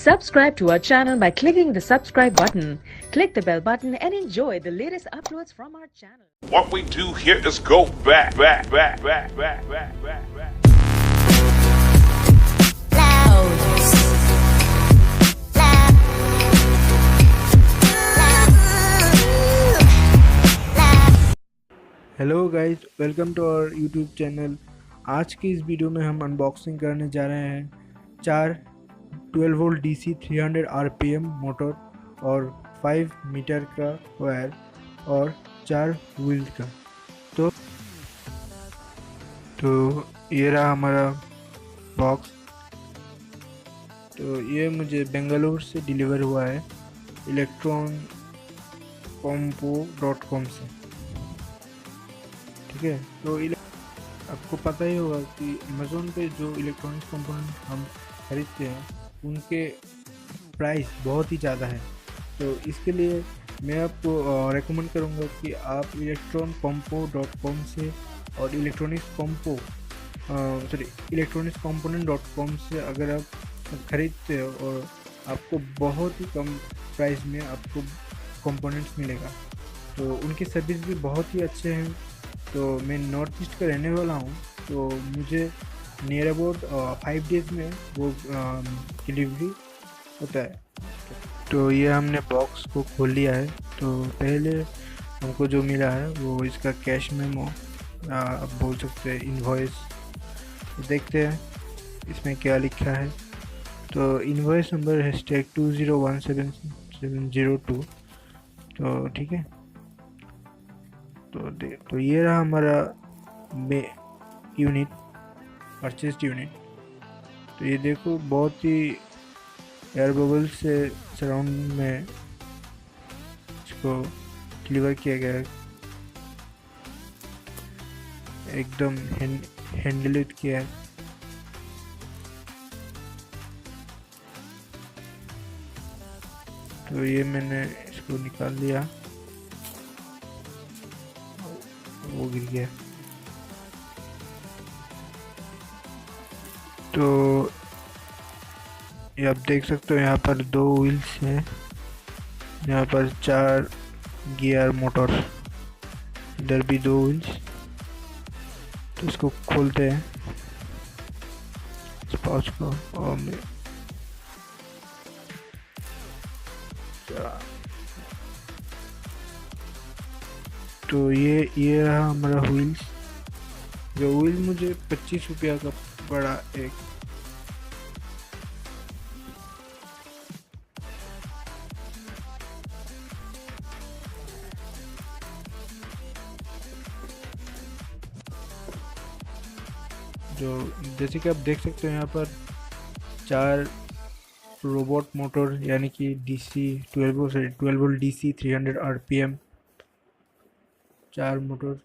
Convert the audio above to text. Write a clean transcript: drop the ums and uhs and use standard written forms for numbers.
Subscribe to our channel by clicking the subscribe button. Click the bell button and enjoy the latest uploads from our channel. What we do here is go back. Hello guys, welcome to our YouTube channel. आज की इस video में हम unboxing करने जा रहे हैं 4 12 volt DC 300 RPM motor और 5 मीटर का वायर और 4 व्हील का। तो ये रहा हमारा बॉक्स। तो ये मुझे बेंगलुरु से डिलीवर हुआ है electroncompo.com से। ठीक है, तो आपको पता ही होगा कि अमेज़ोन पे जो इलेक्ट्रॉनिक्स कंपोनेंट हम खरीदते हैं उनके प्राइस बहुत ही ज़्यादा है। तो इसके लिए मैं आपको रेकमेंड करूँगा कि आप electroncompo.com से और electronicscomponent.com से अगर आप खरीदते हो और आपको बहुत ही कम प्राइस में आपको कंपोनेंट्स मिलेगा। तो उनकी सर्विस भी बहुत ही अच्छे हैं। तो मैं नॉर्थ ईस्ट का रहने वाला हूँ, तो मुझे नियर अबाउट 5 डेज़ में वो डिलीवरी होता है। तो ये हमने बॉक्स को खोल लिया है। तो पहले हमको जो मिला है वो इसका कैश मेमो, आप बोल सकते हैं इनवॉइस। देखते हैं इसमें क्या लिखा है। तो इनवॉइस नंबर है #20177702। तो ठीक है, तो ये रहा हमारा यूनिट, परचेस्ड यूनिट। तो ये देखो, बहुत ही एयर बबल से सराउंड में इसको डिलीवर किया गया है। एकदम हैंडलेट किया है। तो ये मैंने इसको निकाल लिया, वो गिर गया। तो ये आप देख सकते हो, यहाँ पर 2 व्हील्स हैं, यहाँ पर 4 गियर मोटर, इधर भी 2 व्हील्स। तो इसको खोलते हैं, इस पाउच को, और तो ये रहा हमारा व्हील्स। जो व्हील मुझे 25 रुपया का पड़ा एक। जो जैसे कि आप देख सकते हो, यहाँ पर 4 रोबोट मोटर, यानी कि DC 12 volt DC 300 RPM 4 motor